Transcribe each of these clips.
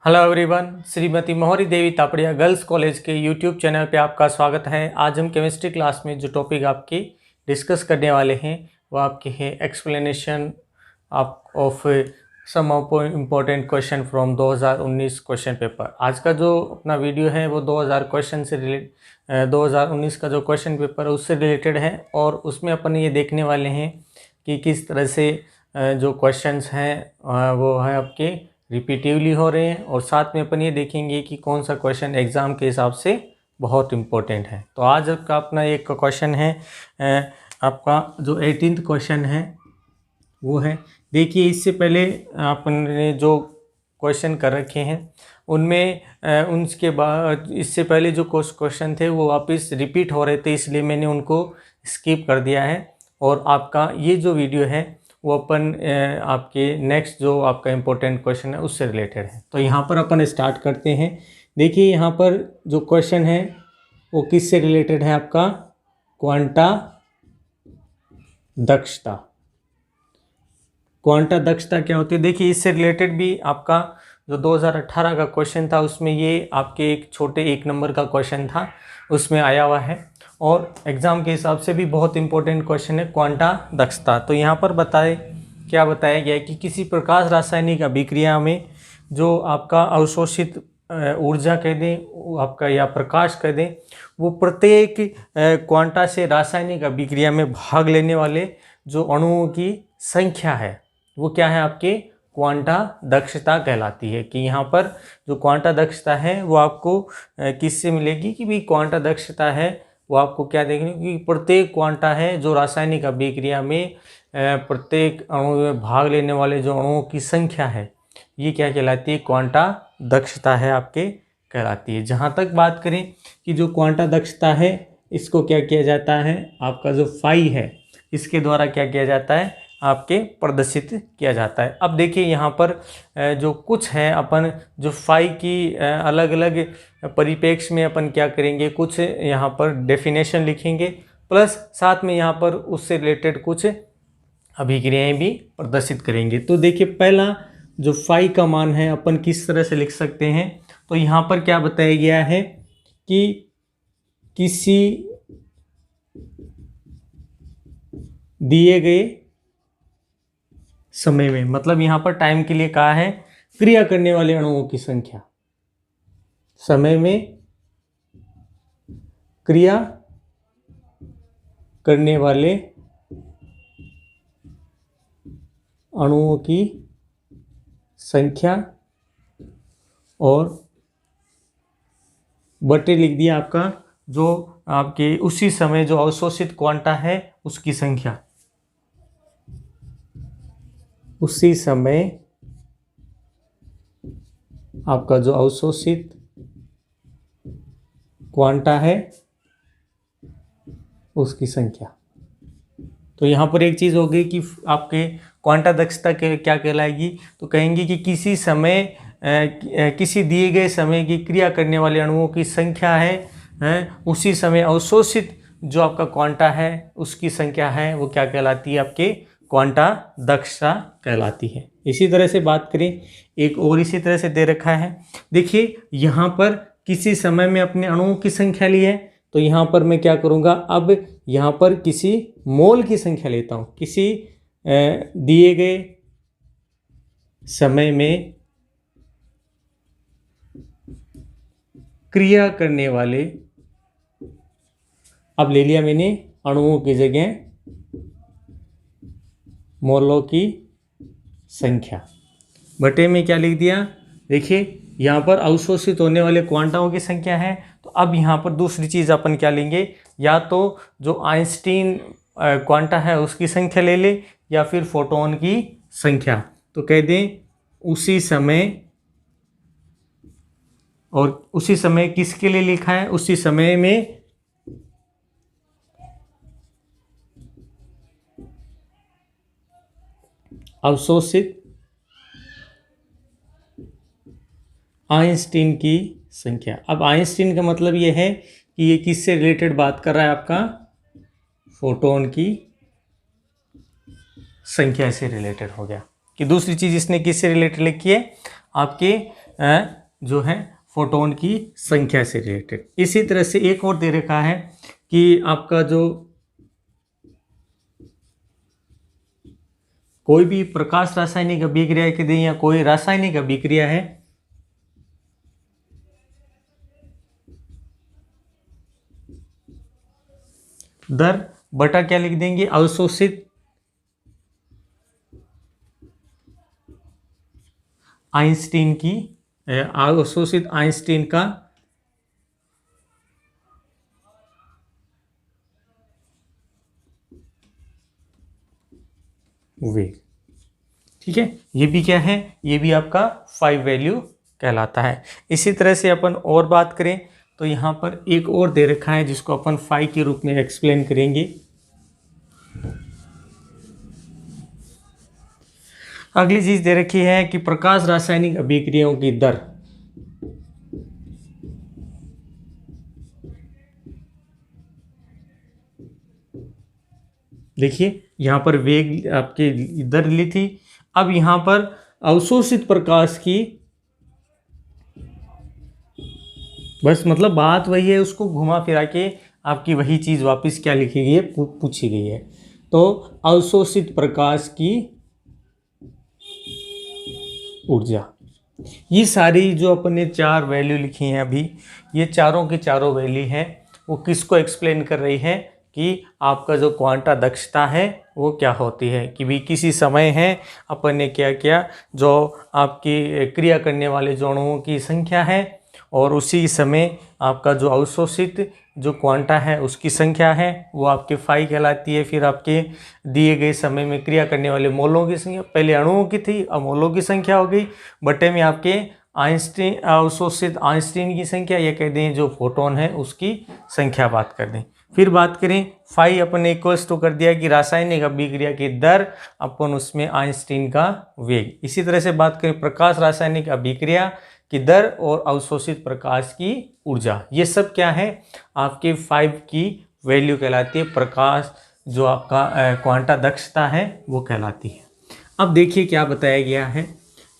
Hello everyone, Shrimati मोहरी देवी Tapadia girls college के YouTube channel पे आपका स्वागत है। आज हम केमिस्ट्री क्लास में जो टॉपिक आपकी डिस्कस करने वाले हैं वो आपके हैं explanation of some of important question from 2019 question paper. आज का जो अपना वीडियो है वो 2019 का जो क्वेश्चन पेपर है उससे रिलेटेड है और उसमें अपन ये देखने वाले हैं कि किस तरह से जो क्वेश्चंस हैं वो है आपके रिपीटिवली हो रहे हैं और साथ में अपन ये देखेंगे कि कौन सा क्वेश्चन एग्ज़ाम के हिसाब से बहुत इम्पोर्टेंट है। तो आज का अपना एक क्वेश्चन है आपका जो 18th क्वेश्चन है वो है, देखिए इससे पहले आपने जो क्वेश्चन कर रखे हैं उनमें उनके बाद इससे पहले जो क्वेश्चन थे वो वापस रिपीट हो रहे थे, इसलिए मैंने उनको स्किप कर दिया है और आपका ये जो वीडियो है वो अपन आपके नेक्स्ट जो आपका इम्पोर्टेंट क्वेश्चन है उससे रिलेटेड है। तो यहाँ पर अपन स्टार्ट करते हैं। देखिए यहाँ पर जो क्वेश्चन है वो किससे रिलेटेड है, आपका क्वांटा दक्षता। क्वांटा दक्षता क्या होती है, देखिए इससे रिलेटेड भी आपका जो 2018 का क्वेश्चन था उसमें ये आपके एक छोटे 1 नंबर का क्वेश्चन था उसमें आया हुआ है और एग्ज़ाम के हिसाब से भी बहुत इंपॉर्टेंट क्वेश्चन है क्वांटा दक्षता। तो यहाँ पर क्या बताया गया है कि किसी प्रकाश रासायनिक अभिक्रिया में जो आपका अवशोषित ऊर्जा कह दें आपका या प्रकाश कह दें, वो प्रत्येक क्वांटा से रासायनिक अभिक्रिया में भाग लेने वाले जो अणुओं की संख्या है वो क्या है, आपके क्वांटा दक्षता कहलाती है। कि यहाँ पर जो क्वांटा दक्षता है वो आपको किससे मिलेगी कि भाई क्वांटा दक्षता है वो आपको क्या देखने कि प्रत्येक क्वांटा है जो रासायनिक अभिक्रिया में प्रत्येक अणु में भाग लेने वाले जो अणुओं की संख्या है ये क्या कहलाती है, क्वांटा दक्षता है आपके कहलाती है। जहाँ तक बात करें कि जो क्वांटा दक्षता है इसको क्या किया जाता है, आपका जो फाई है इसके द्वारा क्या किया जाता है, आपके प्रदर्शित किया जाता है। अब देखिए यहाँ पर जो कुछ है अपन जो फाई की अलग अलग परिप्रेक्ष्य में अपन क्या करेंगे, कुछ यहाँ पर डेफिनेशन लिखेंगे प्लस साथ में यहाँ पर उससे रिलेटेड कुछ अभिक्रियाएं भी प्रदर्शित करेंगे। तो देखिए पहला जो फाई का मान है अपन किस तरह से लिख सकते हैं, तो यहाँ पर क्या बताया गया है कि किसी दिए गए समय में, मतलब यहाँ पर टाइम के लिए कहा है क्रिया करने वाले अणुओं की संख्या, समय में क्रिया करने वाले अणुओं की संख्या और बटे लिख दिया आपका जो आपके उसी समय जो अवशोषित क्वांटा है उसकी संख्या, उसी समय आपका जो अवशोषित क्वांटा है उसकी संख्या। तो यहाँ पर एक चीज़ होगी कि आपके क्वांटा दक्षता के क्या कहलाएगी, तो कहेंगे कि किसी समय किसी दिए गए समय की क्रिया करने वाले अणुओं की संख्या है उसी समय अवशोषित जो आपका क्वांटा है उसकी संख्या है वो क्या कहलाती है, आपके क्वांटा दक्षता कहलाती है। इसी तरह से बात करें एक और इसी तरह से दे रखा है, देखिए यहाँ पर किसी समय में अपने अणुओं की संख्या ली है, तो यहाँ पर मैं क्या करूँगा, अब यहाँ पर किसी मोल की संख्या लेता हूँ, किसी दिए गए समय में क्रिया करने वाले, अब ले लिया मैंने अणुओं की जगह मोलों की संख्या, बटे में क्या लिख दिया, देखिए यहाँ पर अवशोषित होने वाले क्वांटाओं की संख्या है। तो अब यहाँ पर दूसरी चीज़ अपन क्या लेंगे, या तो जो आइंस्टीन क्वांटा है उसकी संख्या ले ले या फिर फोटोन की संख्या। तो कह दें उसी समय, और उसी समय किसके लिए लिखा है, उसी समय में अवशोषित आइंस्टीन की संख्या। अब आइंस्टीन का मतलब ये है कि ये किससे रिलेटेड बात कर रहा है, आपका फोटोन की संख्या से रिलेटेड हो गया। कि दूसरी चीज़ इसने किससे रिलेटेड लिखी है, आपके जो है फोटोन की संख्या से रिलेटेड। इसी तरह से एक और दे रखा है कि आपका जो कोई भी प्रकाश रासायनिक अभिक्रिया के दें या कोई रासायनिक अभिक्रिया है, दर बटा क्या लिख देंगे, अवशोषित आइंस्टीन की, अवशोषित आइंस्टीन का वेग। ठीक है, ये भी क्या है, ये भी आपका 5 वैल्यू कहलाता है। इसी तरह से अपन और बात करें तो यहाँ पर एक और दे रखा है जिसको अपन 5 के रूप में एक्सप्लेन करेंगे। अगली चीज दे रखी है कि प्रकाश रासायनिक अभिक्रियाओं की दर। देखिए यहाँ पर वेग आपके दर ली थी, अब यहाँ पर अवशोषित प्रकाश की, बस मतलब बात वही है, उसको घुमा फिरा के आपकी वही चीज़ वापस क्या लिखी गई है, पूछी गई है। तो अवशोषित प्रकाश की ऊर्जा, ये सारी जो अपन ने 4 वैल्यू लिखी हैं अभी, ये चारों की चारों वैल्यू हैं, वो किसको एक्सप्लेन कर रही है कि आपका जो क्वांटा दक्षता है वो क्या होती है, कि भी किसी समय है अपन ने क्या किया, जो आपकी क्रिया करने वाले जो अणुओं की संख्या है और उसी समय आपका जो अवशोषित जो क्वांटा है उसकी संख्या है वो आपके 5 कहलाती है। फिर आपके दिए गए समय में क्रिया करने वाले मोलों की संख्या, पहले अणुओं की थी अब मोलों की संख्या हो गई, बटे में आपके आइंस्टीन अवशोषित आइंस्टीन की संख्या, ये कह दें जो फोटोन है उसकी संख्या बात कर दें। फिर बात करें 5 अपन ने इक्वल्स टू कर दिया कि रासायनिक अभिक्रिया की दर अपन उसमें आइंस्टीन का वेग। इसी तरह से बात करें प्रकाश रासायनिक अभिक्रिया की दर और अवशोषित प्रकाश की ऊर्जा, ये सब क्या है आपके 5 की वैल्यू कहलाती है, प्रकाश जो आपका क्वांटा दक्षता है वो कहलाती है। अब देखिए क्या बताया गया है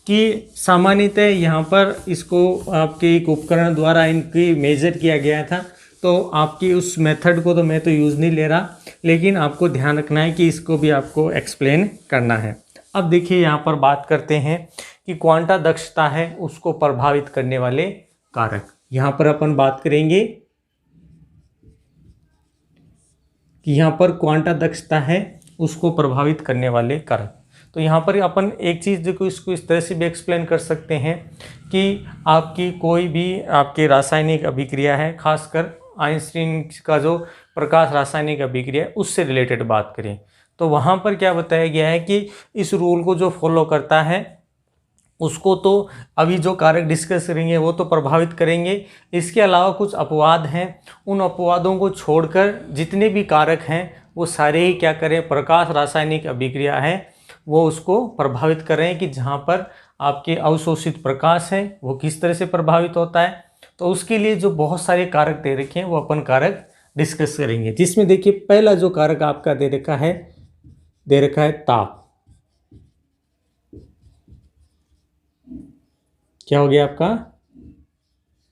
कि सामान्यतः यहाँ पर इसको आपके एक उपकरण द्वारा इनकी मेजर किया गया था, तो आपकी उस मेथड को तो मैं तो यूज़ नहीं ले रहा, लेकिन आपको ध्यान रखना है कि इसको भी आपको एक्सप्लेन करना है। अब देखिए यहाँ पर बात करते हैं कि क्वांटा दक्षता है उसको प्रभावित करने वाले कारक। यहाँ पर अपन बात करेंगे कि यहाँ पर क्वांटा दक्षता है उसको प्रभावित करने वाले कारक। तो यहाँ पर अपन एक चीज़ देखो, इसको इस तरह से भी एक्सप्लेन कर सकते हैं कि आपकी कोई भी आपकी रासायनिक अभिक्रिया है, खासकर आइंस्टीन का जो प्रकाश रासायनिक अभिक्रिया है उससे रिलेटेड बात करें तो वहाँ पर क्या बताया गया है कि इस रूल को जो फॉलो करता है उसको तो अभी जो कारक डिस्कस करेंगे वो तो प्रभावित करेंगे, इसके अलावा कुछ अपवाद हैं, उन अपवादों को छोड़कर जितने भी कारक हैं वो सारे ही क्या करें, प्रकाश रासायनिक अभिक्रिया है वो उसको प्रभावित कर रहे हैं कि जहाँ पर आपके अवशोषित प्रकाश है वो किस तरह से प्रभावित होता है। तो उसके लिए जो बहुत सारे कारक दे रखे हैं वो अपन कारक डिस्कस करेंगे, जिसमें देखिए पहला जो कारक आपका दे रखा है ताप। क्या हो गया आपका,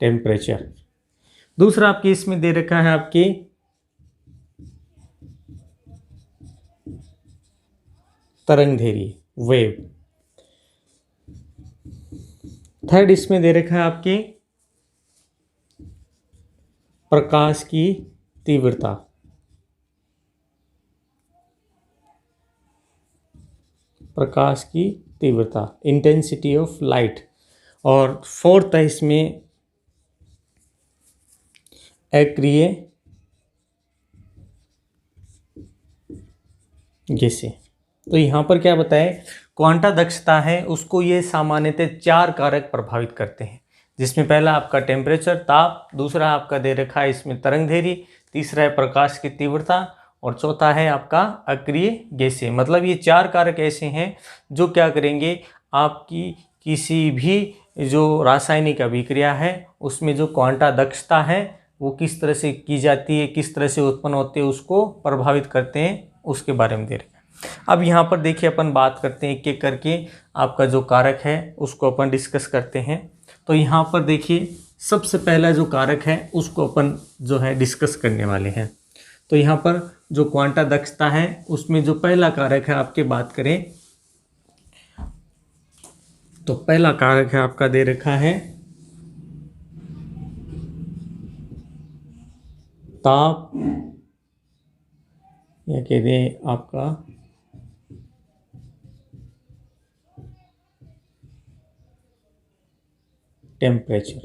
टेम्परेचर। दूसरा आपके इसमें दे रखा है आपकी तरंगधैर्य, वेव। थर्ड इसमें दे रखा है आपकी प्रकाश की तीव्रता। प्रकाश की तीव्रता, इंटेंसिटी ऑफ लाइट। और फोर्थ है इसमें अक्रिय गैसें। तो यहाँ पर क्या बताएं, क्वांटा दक्षता है उसको ये सामान्यतः 4 कारक प्रभावित करते हैं, जिसमें पहला आपका टेम्परेचर ताप, दूसरा आपका दे रखा है इसमें तरंगधैर्य, तीसरा है प्रकाश की तीव्रता और चौथा है आपका अक्रिय गैसें। मतलब ये 4 कारक ऐसे हैं जो क्या करेंगे, आपकी किसी भी जो रासायनिक अभिक्रिया है उसमें जो क्वांटा दक्षता है वो किस तरह से की जाती है, किस तरह से उत्पन्न होती है, उसको प्रभावित करते हैं, उसके बारे में दे रहे हैं। अब यहाँ पर देखिए अपन बात करते हैं एक एक करके आपका जो कारक है उसको अपन डिस्कस करते हैं। तो यहाँ पर देखिए सबसे पहला जो कारक है उसको अपन जो है डिस्कस करने वाले हैं। तो यहाँ पर जो क्वांटा दक्षता है उसमें जो पहला कारक है आपके बात करें तो पहला कारक है आपका दे रखा है ताप, या कह दें आपका टेम्परेचर।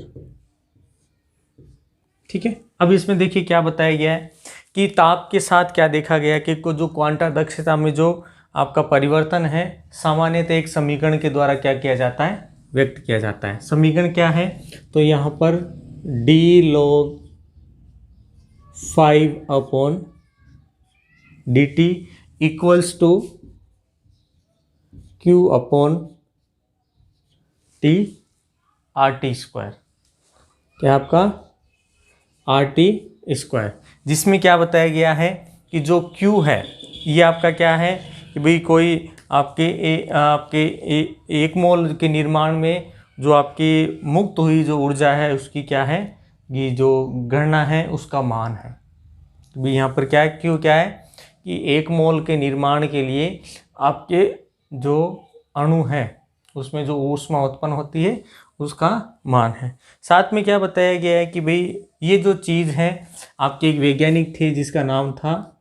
ठीक है, अब इसमें देखिए क्या बताया गया है कि ताप के साथ क्या देखा गया कि जो क्वांटा दक्षता में जो आपका परिवर्तन है सामान्यतः एक समीकरण के द्वारा क्या किया जाता है, व्यक्त किया जाता है। समीकरण क्या है, तो यहाँ पर d log 5/dt equals to Q/T RT square, क्या आपका RT स्क्वायर, जिसमें क्या बताया गया है कि जो Q है ये आपका क्या है कि भाई कोई आपके एक मोल के निर्माण में जो आपकी मुक्त हुई जो ऊर्जा है उसकी क्या है, ये जो गणना है उसका मान है। तो भाई यहाँ पर क्या है, Q क्या है कि एक मोल के निर्माण के लिए आपके जो अणु है उसमें जो ऊष्मा उत्पन्न होती है उसका मान है। साथ में क्या बताया गया है कि भाई ये जो चीज़ है आपके एक वैज्ञानिक थे जिसका नाम था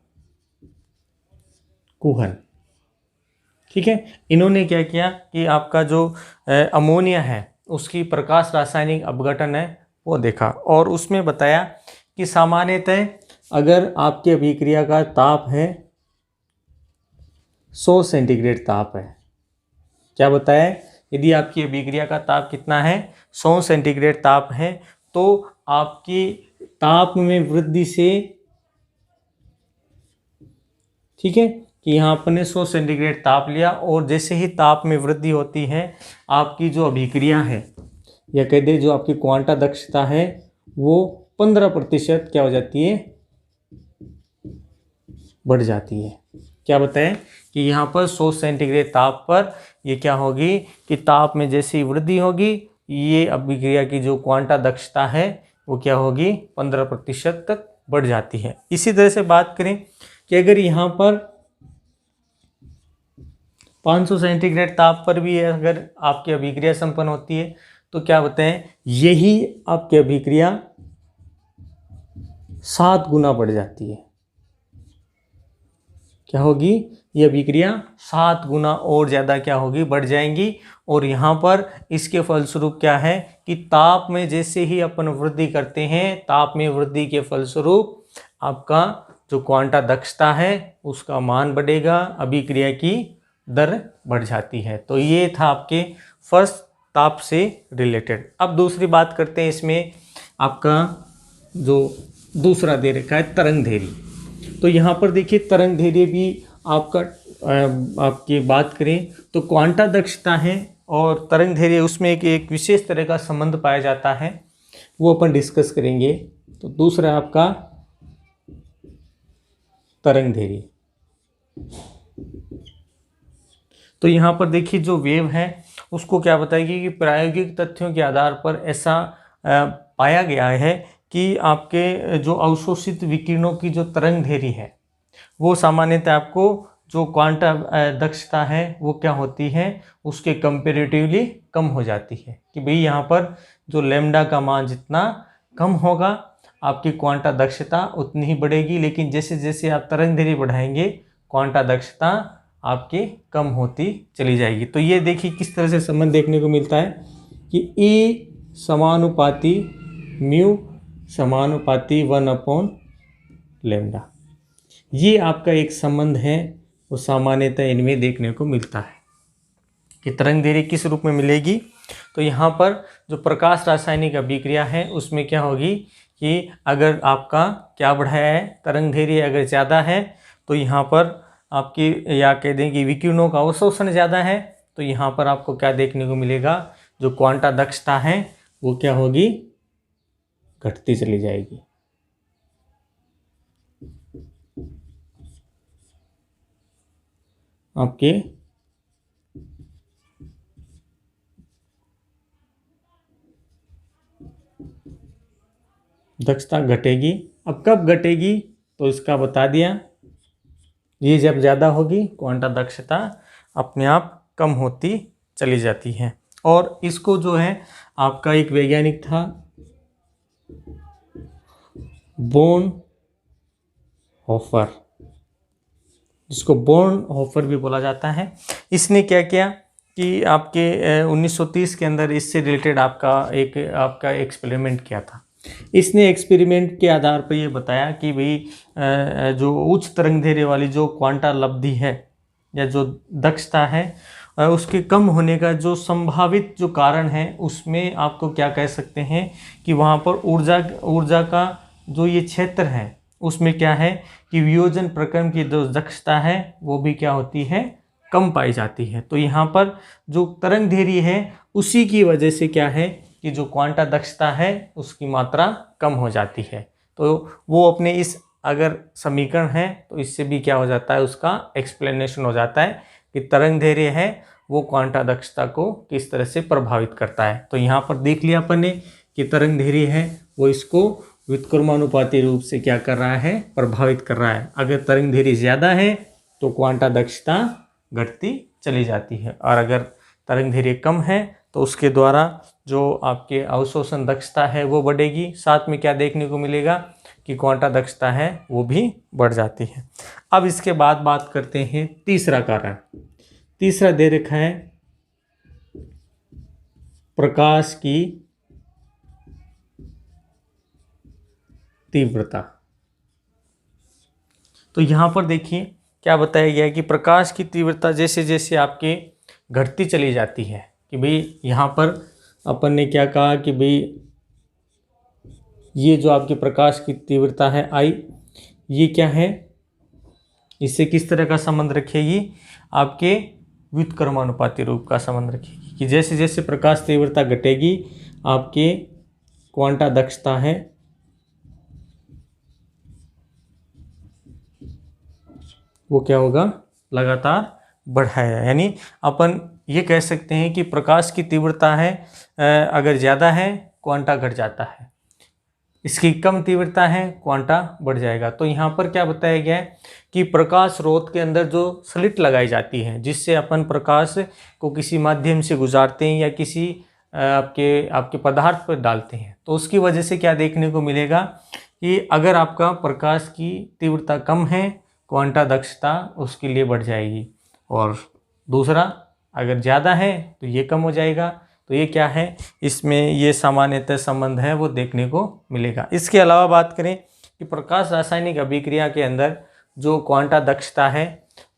कुहन। ठीक है, इन्होंने क्या किया कि आपका जो अमोनिया है उसकी प्रकाश रासायनिक अपघटन है वो देखा और उसमें बताया कि सामान्यतः अगर आपकी अभिक्रिया का ताप है 100 सेंटीग्रेड ताप है, क्या बताया, यदि आपकी अभिक्रिया का ताप कितना है 100 सेंटीग्रेड ताप है तो आपकी ताप में वृद्धि से, ठीक है कि यहाँ अपने 100 सेंटीग्रेड ताप लिया और जैसे ही ताप में वृद्धि होती है आपकी जो अभिक्रिया है या कह दे जो आपकी क्वांटा दक्षता है वो 15% क्या हो जाती है, बढ़ जाती है। क्या बताएं कि यहाँ पर 100 सेंटीग्रेड ताप पर ये क्या होगी कि ताप में जैसी वृद्धि होगी ये अभिक्रिया की जो क्वांटा दक्षता है वो क्या होगी 15% तक बढ़ जाती है। इसी तरह से बात करें कि अगर यहाँ पर 500 सेंटीग्रेड ताप पर भी अगर आपकी अभिक्रिया संपन्न होती है तो क्या बताएं यही आपकी अभिक्रिया 7 गुना बढ़ जाती है। क्या होगी, ये अभिक्रिया 7 गुना और ज़्यादा क्या होगी, बढ़ जाएंगी। और यहाँ पर इसके फलस्वरूप क्या है कि ताप में जैसे ही अपन वृद्धि करते हैं ताप में वृद्धि के फलस्वरूप आपका जो क्वांटा दक्षता है उसका मान बढ़ेगा, अभिक्रिया की दर बढ़ जाती है। तो ये था आपके फर्स्ट ताप से रिलेटेड। अब दूसरी बात करते हैं, इसमें आपका जो दूसरा दे रखा है तरंग धैर्य। तो यहाँ पर देखिए तरंग धैर्य भी आपका आपकी बात करें तो क्वांटा दक्षता है और तरंग धैर्य उसमें एक विशेष तरह का संबंध पाया जाता है, वो अपन डिस्कस करेंगे। तो दूसरा आपका तरंग धैर्य। तो यहाँ पर देखिए जो वेव है उसको क्या बताएगी कि प्रायोगिक तथ्यों के आधार पर ऐसा पाया गया है कि आपके जो अवशोषित विकिरणों की जो तरंग धैर्य है वो सामान्यतः आपको जो क्वांटा दक्षता है वो क्या होती है उसके कंपेरेटिवली कम हो जाती है कि भाई यहाँ पर जो लैम्डा का मान जितना कम होगा आपकी क्वांटा दक्षता उतनी ही बढ़ेगी, लेकिन जैसे जैसे आप तरंग धैर्य बढ़ाएंगे क्वांटा दक्षता आपकी कम होती चली जाएगी। तो ये देखिए किस तरह से संबंध देखने को मिलता है कि E समानुपाती म्यू समानुपाती 1/लैम्डा, ये आपका एक संबंध है वो सामान्यतः इनमें देखने को मिलता है कि तरंग धैर्य किस रूप में मिलेगी। तो यहाँ पर जो प्रकाश रासायनिक अभिक्रिया है उसमें क्या होगी कि अगर आपका क्या बढ़ाया है तरंग धैर्य अगर ज़्यादा है तो यहाँ पर आपकी या कह दें कि विकिरणों का अवशोषण ज़्यादा है तो यहाँ पर आपको क्या देखने को मिलेगा, जो क्वांटा दक्षता है वो क्या होगी, घटती चली जाएगी। आपके दक्षता घटेगी। अब कब घटेगी तो इसका बता दिया, ये जब ज़्यादा होगी क्वांटा दक्षता अपने आप कम होती चली जाती है। और इसको जो है आपका एक वैज्ञानिक था बोर्नहोफर, जिसको बोर्नहोफर भी बोला जाता है। इसने क्या किया कि आपके 1930 के अंदर इससे रिलेटेड आपका एक्सपेरिमेंट किया था। इसने एक्सपेरिमेंट के आधार पर ये बताया कि भाई जो उच्च तरंग दैर्ध्य वाली जो क्वांटा लब्धि है या जो दक्षता है उसके कम होने का जो संभावित जो कारण है, उसमें आपको क्या कह सकते हैं कि वहाँ पर ऊर्जा का जो ये क्षेत्र है उसमें क्या है कि वियोजन प्रक्रम की जो दक्षता है वो भी क्या होती है, कम पाई जाती है। तो यहाँ पर जो तरंग दैर्ध्य है उसी की वजह से क्या है कि जो क्वांटा दक्षता है उसकी मात्रा कम हो जाती है। तो वो अपने इस अगर समीकरण है तो इससे भी क्या हो जाता है, उसका एक्सप्लेनेशन हो जाता है कि तरंग दैर्ध्य है वो क्वांटा दक्षता को किस तरह से प्रभावित करता है। तो यहाँ पर देख लिया अपन ने कि तरंग दैर्ध्य है वो इसको व्युत्क्रमानुपाती रूप से क्या कर रहा है, प्रभावित कर रहा है। अगर तरंग दैर्ध्य ज़्यादा है तो क्वांटा दक्षता घटती चली जाती है, और अगर तरंग दैर्ध्य कम है तो उसके द्वारा जो आपके अवशोषण दक्षता है वो बढ़ेगी। साथ में क्या देखने को मिलेगा कि क्वांटा दक्षता है वो भी बढ़ जाती है। अब इसके बाद बात करते हैं तीसरा कारण। तीसरा दे रखा है प्रकाश की तीव्रता। तो यहाँ पर देखिए क्या बताया गया है कि प्रकाश की तीव्रता जैसे जैसे आपके घटती चली जाती है, कि भाई यहाँ पर अपन ने क्या कहा कि भाई ये जो आपके प्रकाश की तीव्रता है आई, ये क्या है, इससे किस तरह का संबंध रखेगी, आपके व्युत्क्रमानुपाती रूप का संबंध रखेगी। कि जैसे जैसे प्रकाश तीव्रता घटेगी आपके क्वांटा दक्षता है वो क्या होगा, लगातार बढ़ाया। यानी अपन ये कह सकते हैं कि प्रकाश की तीव्रता है अगर ज़्यादा है क्वांटा घट जाता है, इसकी कम तीव्रता है क्वांटा बढ़ जाएगा। तो यहाँ पर क्या बताया गया है कि प्रकाश स्रोत के अंदर जो स्लिट लगाई जाती है जिससे अपन प्रकाश को किसी माध्यम से गुजारते हैं या किसी आपके पदार्थ पर डालते हैं, तो उसकी वजह से क्या देखने को मिलेगा कि अगर आपका प्रकाश की तीव्रता कम है क्वांटा दक्षता उसके लिए बढ़ जाएगी, और दूसरा अगर ज़्यादा है तो ये कम हो जाएगा। तो ये क्या है, इसमें ये सामान्यतः संबंध है वो देखने को मिलेगा। इसके अलावा बात करें कि प्रकाश रासायनिक अभिक्रिया के अंदर जो क्वांटा दक्षता है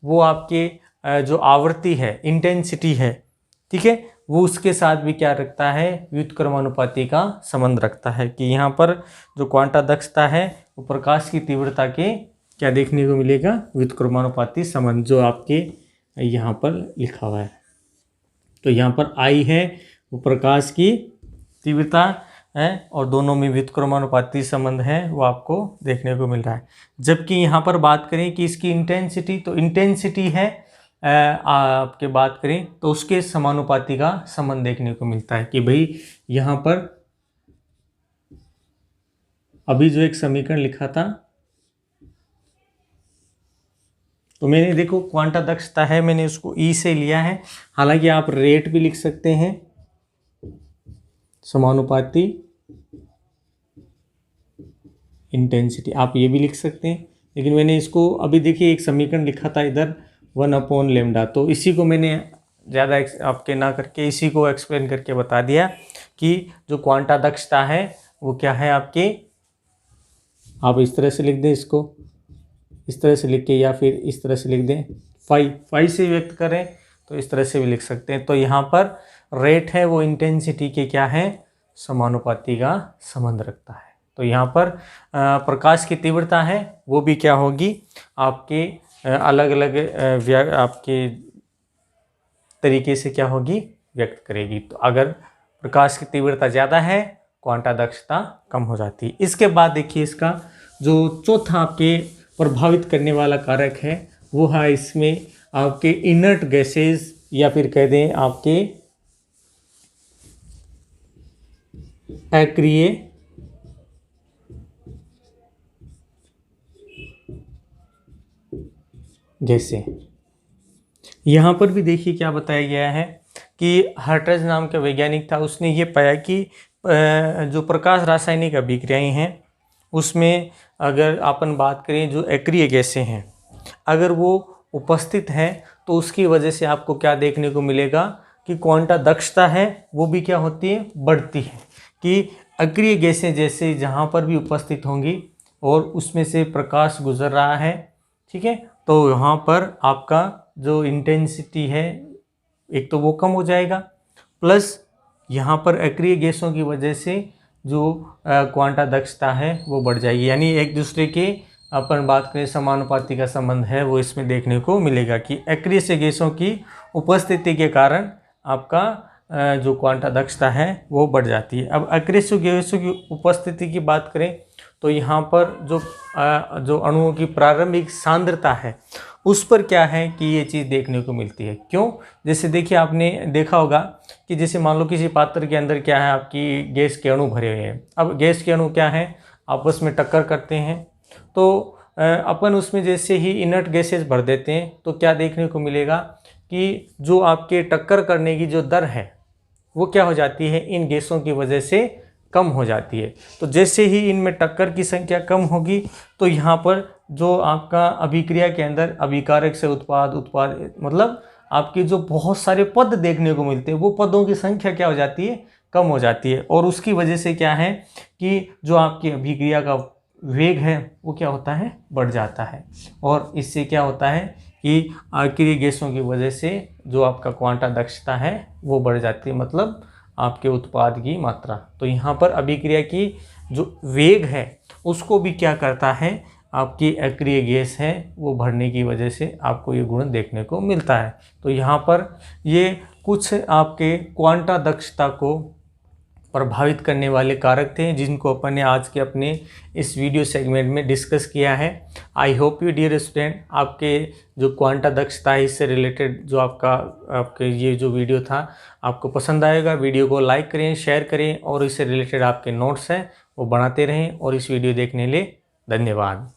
वो आपके जो आवृत्ति है, इंटेंसिटी है, ठीक है, वो उसके साथ भी क्या रखता है, व्युत्क्रमानुपाती का संबंध रखता है। कि यहाँ पर जो क्वांटा दक्षता है वो प्रकाश की तीव्रता के क्या देखने को मिलेगा, व्युत्क्रमानुपाती संबंध, जो आपके यहाँ पर लिखा हुआ है। तो यहाँ पर आई है वो प्रकाश की तीव्रता है और दोनों में व्युत्क्रमानुपाती संबंध है वो आपको देखने को मिल रहा है। जबकि यहाँ पर बात करें कि इसकी इंटेंसिटी, तो इंटेंसिटी है आपके बात करें तो उसके समानुपाती का संबंध देखने को मिलता है। कि भाई यहाँ पर अभी जो एक समीकरण लिखा था, तो मैंने देखो क्वांटा दक्षता है मैंने उसको ई से लिया है, हालांकि आप रेट भी लिख सकते हैं, समानुपाती इंटेंसिटी आप ये भी लिख सकते हैं, लेकिन मैंने इसको अभी देखिए एक समीकरण लिखा था इधर 1/λ, तो इसी को मैंने ज़्यादा आपके ना करके इसी को एक्सप्लेन करके बता दिया कि जो क्वांटा दक्षता है वो क्या है आपकी, आप इस तरह से लिख दें, इसको इस तरह से लिख के या फिर इस तरह से लिख दें, फाई से व्यक्त करें तो इस तरह से भी लिख सकते हैं। तो यहाँ पर रेट है वो इंटेंसिटी के क्या है, समानुपाती का संबंध रखता है। तो यहाँ पर प्रकाश की तीव्रता है वो भी क्या होगी, आपके अलग अलग आपके तरीके से क्या होगी, व्यक्त करेगी। तो अगर प्रकाश की तीव्रता ज़्यादा है क्वांटा दक्षता कम हो जाती है। इसके बाद देखिए इसका जो चौथा आपके प्रभावित करने वाला कारक है वो है इसमें आपके इनर्ट गैसेस या फिर कह दें आपके अक्रिय गैसें। यहाँ पर भी देखिए क्या बताया गया है कि हर्ट्ज नाम का वैज्ञानिक था, उसने ये पाया कि जो प्रकाश रासायनिक अभिक्रियाएं हैं उसमें अगर अपन बात करें जो अक्रिय गैसें हैं, अगर वो उपस्थित हैं तो उसकी वजह से आपको क्या देखने को मिलेगा कि क्वांटा दक्षता है वो भी क्या होती है, बढ़ती है। कि अक्रिय गैसें जैसे जहाँ पर भी उपस्थित होंगी और उसमें से प्रकाश गुजर रहा है, ठीक है, तो यहाँ पर आपका जो इंटेंसिटी है एक तो वो कम हो जाएगा, प्लस यहाँ पर अक्रिय गैसों की वजह से जो क्वांटा दक्षता है वो बढ़ जाएगी। यानी एक दूसरे के अपन बात करें समानुपाती का संबंध है वो इसमें देखने को मिलेगा कि अक्रिय से गैसों की उपस्थिति के कारण आपका जो क्वांटा दक्षता है वो बढ़ जाती है। अब अक्रिय से गैसों की उपस्थिति की बात करें तो यहाँ पर जो अणुओं की प्रारंभिक सांद्रता है उस पर क्या है कि ये चीज़ देखने को मिलती है। क्यों? जैसे देखिए आपने देखा होगा कि जैसे मान लो किसी पात्र के अंदर क्या है, आपकी गैस के अणु भरे हुए हैं। अब गैस के अणु क्या है, आपस में टक्कर करते हैं, तो अपन उसमें जैसे ही इनर्ट गैसेस भर देते हैं तो क्या देखने को मिलेगा कि जो आपके टक्कर करने की जो दर है वो क्या हो जाती है, इन गैसों की वजह से कम हो जाती है। तो जैसे ही इनमें टक्कर की संख्या कम होगी तो यहाँ पर जो आपका अभिक्रिया के अंदर अभिकारक से उत्पाद मतलब आपके जो बहुत सारे पद देखने को मिलते हैं वो पदों की संख्या क्या हो जाती है, कम हो जाती है। और उसकी वजह से क्या है कि जो आपकी अभिक्रिया का वेग है वो क्या होता है, बढ़ जाता है। और इससे क्या होता है कि अक्रिय गैसों की वजह से जो आपका क्वांटा दक्षता है वो बढ़ जाती है, मतलब आपके उत्पाद की मात्रा। तो यहाँ पर अभिक्रिया की जो वेग है उसको भी क्या करता है, आपकी अक्रिय गैस है वो बढ़ने की वजह से आपको ये गुण देखने को मिलता है। तो यहाँ पर ये कुछ आपके क्वांटा दक्षता को प्रभावित करने वाले कारक थे जिनको अपन ने आज के अपने इस वीडियो सेगमेंट में डिस्कस किया है। I hope you dear student, आपके जो क्वांटा दक्षता है इससे रिलेटेड जो आपके ये जो वीडियो था आपको पसंद आएगा। वीडियो को लाइक करें, शेयर करें और इससे रिलेटेड आपके नोट्स हैं वो बनाते रहें। और इस वीडियो देखने के लिए धन्यवाद।